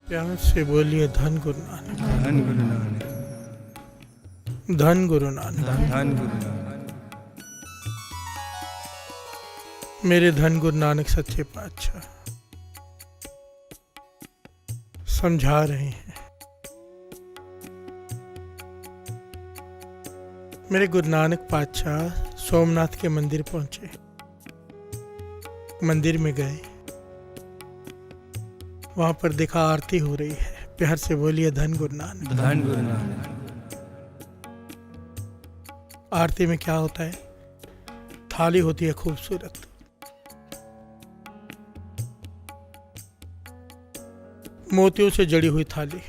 प्यार से बोलिए धन गुरु नानक, धन गुरु नानक, धन गुरु नानक। धन गुरु नानक। मेरे धन गुरु नानक सच्चे पातशाह समझा रहे हैं। मेरे गुरु नानक पातशाह सोमनाथ के मंदिर पहुंचे, मंदिर में गए, वहां पर देखा आरती हो रही है। प्यार से बोलिए धन गुरु नानक, धन गुरु नानक। आरती में क्या होता है? थाली होती है खूबसूरत, मोतियों से जड़ी हुई थाली,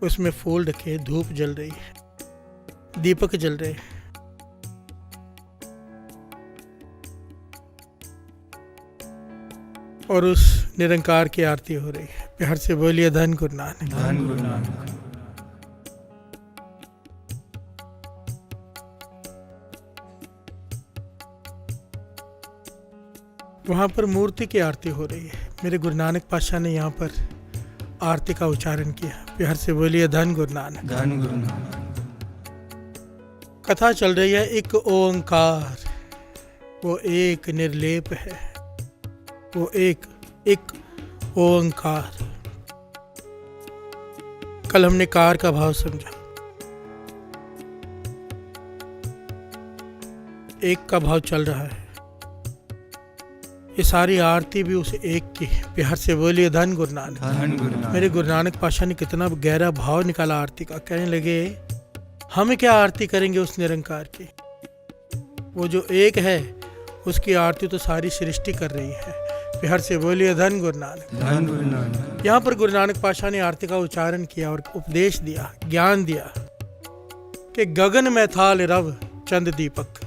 उसमें फूल रखे, धूप जल रही है, दीपक जल रहे हैं। और उस निरंकार की आरती हो रही है। प्यार से बोलिए धन गुरु नानक, धन गुरु नानक। वहां पर मूर्ति की आरती हो रही है। मेरे गुरु नानक पातशाह ने यहाँ पर आरती का उच्चारण किया। प्यार से बोलिए धन गुरु नानक, धन गुरु नानक। कथा चल रही है। एक ओंकार, वो एक निर्लेप है, वो एक ओंकार। कल हमने कार का भाव समझा, एक का भाव चल रहा है। ये सारी आरती भी उस एक की। प्यार से बोलिए धन गुरु नानक, धन गुरु नानक। मेरे गुरु नानक पातशाह ने कितना गहरा भाव निकाला आरती का। कहने लगे हम क्या आरती करेंगे उस निरंकार की, वो जो एक है उसकी आरती तो सारी सृष्टि कर रही है। प्यार से बोलिए धन गुरु नानक, धन गुरु नानक। यहाँ पर गुरु नानक पातशाह ने आरती का उच्चारण किया और उपदेश दिया, ज्ञान दिया कि गगन में थाल रव चंद दीपक,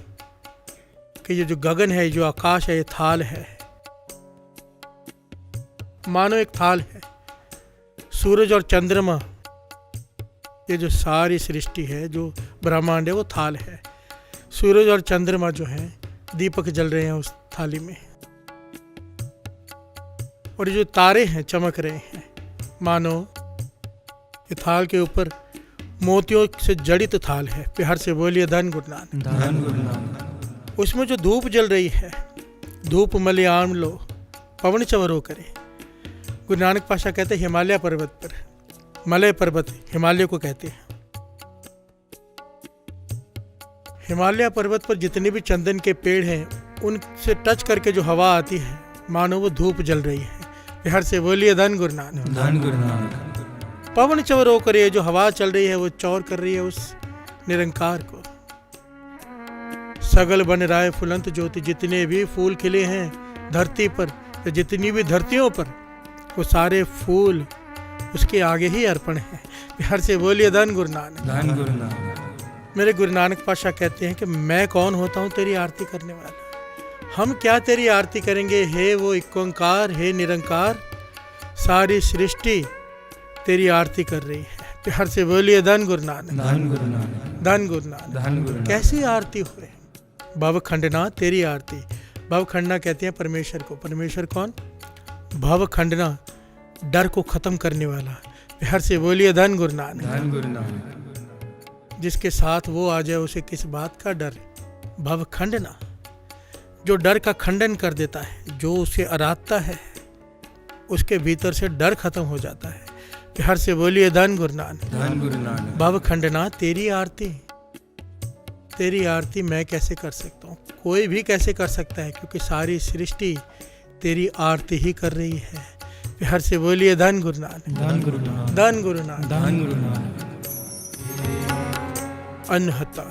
कि ये जो गगन है, जो आकाश है, ये थाल है, मानो एक थाल है। सूरज और चंद्रमा, ये जो सारी सृष्टि है, जो ब्रह्मांड है, वो थाल है। सूरज और चंद्रमा जो है, दीपक जल रहे हैं उस थाली में, और ये जो तारे हैं चमक रहे हैं, मानो ये थाल के ऊपर मोतियों से जड़ित थाल है। प्यार से बोलिए धन गुरु नानक, धन गुरु नानक। उसमें जो धूप जल रही है, धूप मलयाम लो पवन चवरो करे। गुरु नानक पातशाह कहते हैं हिमालय पर्वत पर, मलय पर्वत हिमालय को कहते हैं, हिमालय पर्वत पर जितने भी चंदन के पेड़ हैं, उनसे टच करके जो हवा आती है, मानो वो धूप जल रही है। प्यार से बोलिए धन गुरु नानक, धन गुरु नानक। पवन चवरो करे, जो हवा चल रही है वो चौर कर रही है उस निरंकार को। सगल बन राय फुलंत ज्योति, जितने भी फूल खिले हैं धरती पर, जितनी भी धरतियों पर, वो सारे फूल उसके आगे ही अर्पण है। प्यार से बोलिए धन गुरु नानक, धन गुरु नानक। मेरे गुरु नानक पातशाह कहते हैं कि मैं कौन होता हूँ तेरी आरती करने वाला। हम क्या तेरी आरती करेंगे, हे वो एक ओंकार, हे निरंकार, सारी सृष्टि तेरी आरती कर रही है। प्यार से बोलिए धन गुरु नानक, धन गुरु नानक। धन गुरु नानक। धन गुरु नानक। कैसी आरती हो रही? भव खंडना तेरी आरती। भव खंडना कहते हैं परमेश्वर को। परमेश्वर कौन? भव खंडना, डर को खत्म करने वाला। प्यार से बोलिए धन गुरु नानक, धन गुरु नानक। जिसके साथ वो आ जाए उसे किस बात का डर? भव खंडना, जो डर का खंडन कर देता है, जो उसे आराधता है, उसके भीतर से डर खत्म हो जाता है। प्यार से बोलिए धन गुरु नानक, धन गुरु नानक। भव खंडना तेरी आरती। तेरी आरती मैं कैसे कर सकता हूँ? कोई भी कैसे कर सकता है, क्योंकि सारी सृष्टि तेरी आरती ही कर रही है। प्यार से बोलिए धन गुरु नानक, धन गुरु नानक। धन गुरु नानक। धन गुरु नानक। अनहता,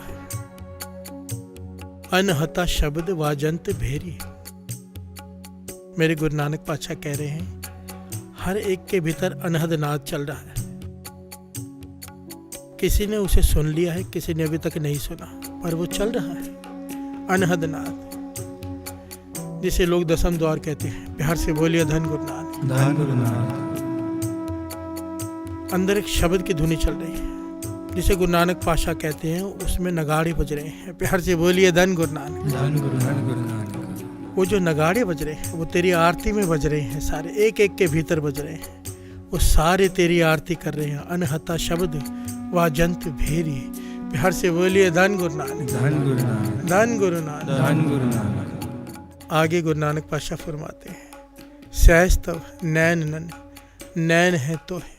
अनहता शब्द वाजंत भेरी। मेरे गुरु नानक पातशाह कह रहे हैं हर एक के भीतर अनहद नाद चल रहा है। किसी ने उसे सुन लिया है, किसी ने अभी तक नहीं सुना, पर वो चल रहा है अनहद नाद, जिसे लोग दसम द्वार कहते हैं। प्यार से बोलिए धन गुरु नानक, धन गुरु नानक। अंदर एक शब्द की धुनी चल रही है, जिसे गुरु नानक पातशाह कहते हैं, उसमें नगाड़े बज रहे हैं। प्यार से बोलिए धन गुरु नानक, धन गुरु नानक। वो जो नगाड़े बज रहे हैं वो तेरी आरती में बज रहे हैं, सारे एक एक के भीतर बज रहे हैं, वो सारे तेरी आरती कर रहे हैं। अनहता शब्द वाजंत भेरी, बिहार से बोलिए धन गुरु नानक, धन गुरु नानक, धन गुरु नानक। धन गुरु नानक। आगे गुरु नानक पातशाह फरमाते हैं, सहस तव नैन नन, नैन है तो है,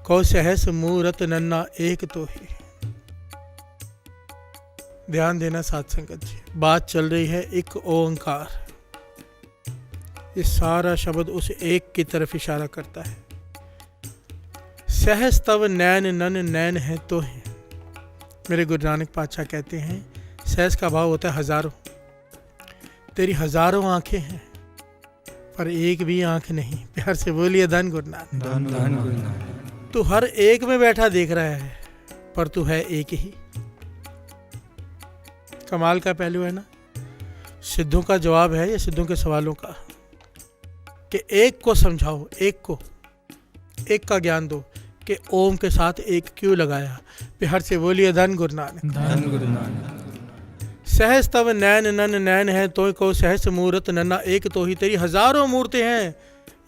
कौ सहस मूरत नन्ना एक तो है। ध्यान देना साध संगत जी, बात चल रही है एक ओंकार। ये सारा शब्द उस एक की तरफ इशारा करता है। सहस तव नैन नन, नैन है तो है। मेरे गुरु नानक पातशाह कहते हैं सहस का भाव होता है हजारों। तेरी हजारों आंखें हैं पर एक भी आंख नहीं। प्यार से बोलिए धन गुरु नानक, धन गुरु नानक। तू हर एक में बैठा देख रहा है पर तू है एक ही। कमाल का पहलू है ना। सिद्धों का जवाब है, ये सिद्धों के सवालों का, कि एक को समझाओ, एक का ज्ञान दो कि ओम के साथ एक क्यों लगाया। बिहार से बोलिए धन गुरु नानक, धन गुरु नानक। सहस तव नैन नन, नैन है तो को सहस मूरत नन्ना एक तो ही। तेरी हजारों मूर्तें हैं,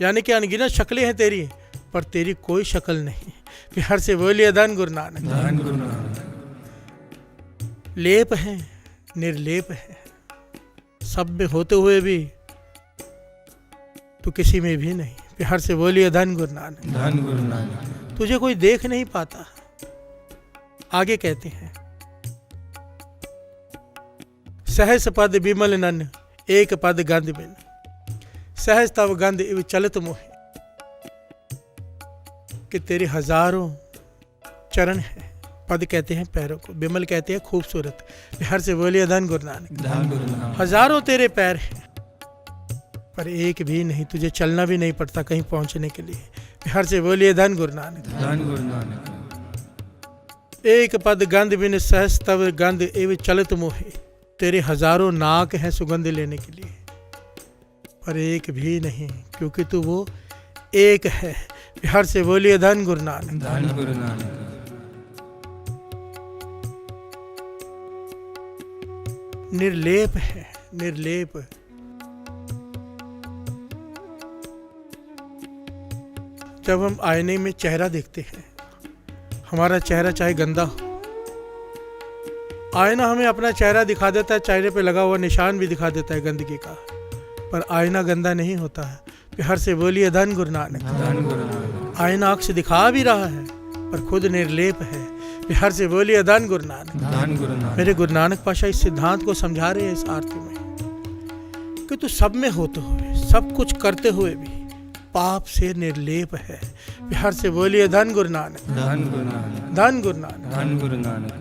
यानी कि अनगिनत शक्लें हैं तेरी, पर तेरी कोई शक्ल नहीं। बिहार से बोलिए धन गुरु नानक, धन गुरु नानक। लेप है, निर्लेप है, सब में होते हुए भी तू किसी में भी नहीं। बिहार से बोलिए धन गुरु नानक, धन गुरु नानक। तुझे कोई देख नहीं पाता। आगे कहते हैं, सहस पद विमल नन, एक पद गंध बिन, सहस तव गंध इव चलत मोहे। कि तेरे हजारों चरण हैं, पद कहते हैं पैरों को, विमल कहते हैं खूबसूरत। बिहार से बोलिए धन गुरु नानक, धन गुरु नानक। हजारों तेरे पैर हैं पर एक भी नहीं, तुझे चलना भी नहीं पड़ता कहीं पहुंचने के लिए। बिहार से बोलिए धन गुरु नानक, धन गुरु नानक। एक पद गंध बिन सहस तव गंध एव चलत मोहे। तेरे हजारों नाक हैं सुगंध लेने के लिए पर एक भी नहीं, क्योंकि तू वो एक है। बिहार से बोलिए धन गुरु नानक, धन गुरु नानक। निर्लेप है, निर्लेप। जब हम आईने में चेहरा देखते हैं, हमारा चेहरा चाहे गंदा हो, आईना हमें अपना चेहरा दिखा देता है, चेहरे पे लगा हुआ निशान भी दिखा देता है गंदगी का, पर आईना गंदा नहीं होता है। बिहार से बोलिए धन गुरु नानक, धन गुरु नानक। आईना अक्स दिखा भी रहा है पर खुद निर्लेप है। बिहार से बोलिए धन गुरु नानक, धन गुरु नानक। मेरे गुरु नानक पातशाह इस सिद्धांत को समझा रहे हैं इस आरती में कि तू सब में होते हुए, सब कुछ करते हुए भी पाप से निर्लेप है। बिहार से बोलिए धन गुरु नानक, धन गुरु नानक। धन गुरु नानक। धन गुरु नानक।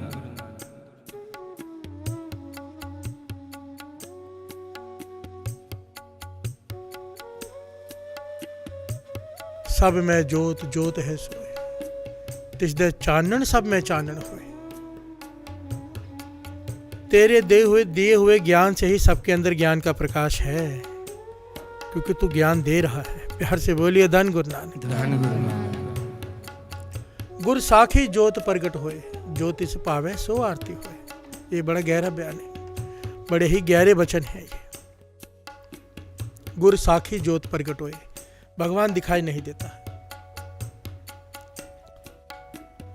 सब में जोत, जोत है सोए, तिसदे चानन सब में चानन होए। तेरे दिए हुए ज्ञान से ही सबके अंदर ज्ञान का प्रकाश है, क्योंकि तू ज्ञान दे रहा है। प्यार से बोलिए धन गुरु नानक, धन गुरु नानक। गुर साखी जोत प्रगट होए, ज्योतिष पावे सो आरती होए। ये बड़ा गहरा बयान है, बड़े ही गहरे वचन है ये। गुर साखी जोत प्रगट होए, भगवान दिखाई नहीं देता।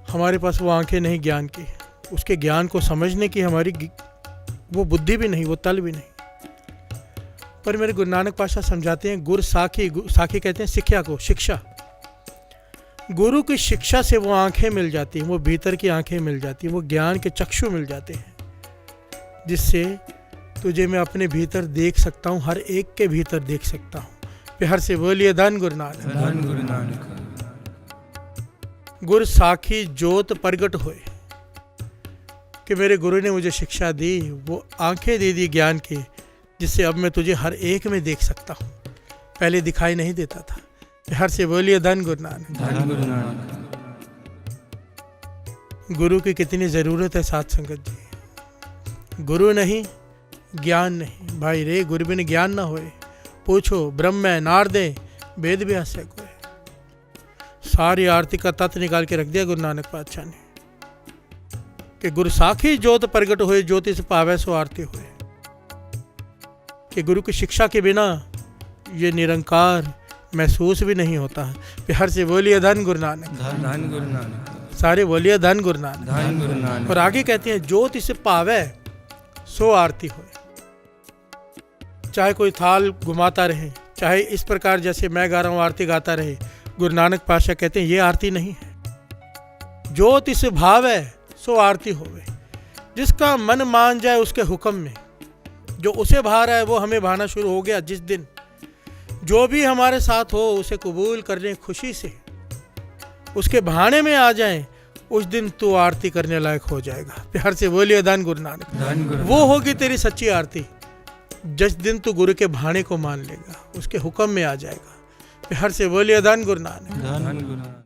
हमारे पास वो आंखें नहीं ज्ञान की, उसके ज्ञान को समझने की हमारी वो बुद्धि भी नहीं, वो तल भी नहीं। पर मेरे गुरु नानक पातशाह समझाते हैं, गुर साखी, साखी कहते हैं शिक्षा को, शिक्षा। गुरु की शिक्षा से वो आंखें मिल जाती हैं, वो भीतर की आंखें मिल जाती हैं, वो ज्ञान के चक्षु मिल जाते हैं, जिससे तुझे मैं अपने भीतर देख सकता हूँ, हर एक के भीतर देख सकता हूँ। प्यार से बोलिए धन गुरु नानक, धन गुरु नानक। गुर साखी जोत प्रगट होए, कि मेरे गुरु ने मुझे शिक्षा दी, वो आंखें दे दी ज्ञान की, जिससे अब मैं तुझे हर एक में देख सकता हूँ, पहले दिखाई नहीं देता था। प्यार से बोलिए धन गुरु नानक, धन गुरु नानक। गुरु की कितनी ज़रूरत है साथ संगत जी। गुरु नहीं, ज्ञान नहीं। भाई रे, गुरु बिन ज्ञान ना होए, पूछो ब्रह्म नारदे वेद व्यास कोई। सारी आरती का तत्व निकाल के रख दिया गुरु नानक पातशाह ने, कि गुरु साखी जोत प्रगट हुए, ज्योतिष पावे सो आरती हुए। कि गुरु की शिक्षा के बिना ये निरंकार महसूस भी नहीं होता है। प्यार से बोलिए धन गुरु नानक, धन गुरु नानक, सारे बोलिए धन गुरु नानक। धन गुरु नानक। और आगे कहते हैं जो तिस पावे सो आरती होए। चाहे कोई थाल घुमाता रहे, चाहे इस प्रकार जैसे मैं गा रहा हूँ आरती गाता रहे, गुरु नानक पातशाह कहते हैं ये आरती नहीं है। जो तिस भावे सो आरती होवे। जिसका मन मान जाए उसके हुक्म में, जो उसे भा रहा है वो हमें भाना शुरू हो गया। जिस दिन जो भी हमारे साथ हो उसे कबूल करने खुशी से उसके भाने में आ जाएं, उस दिन तू आरती करने लायक हो जाएगा। प्यार से बोलिए धन गुरु नानक। धन गुरु वो होगी तेरी सच्ची आरती जिस दिन तू गुरु के भाने को मान लेगा, उसके हुक्म में आ जाएगा। प्यार से बोलिए धन गुरु नानक। धन गुरु नानक।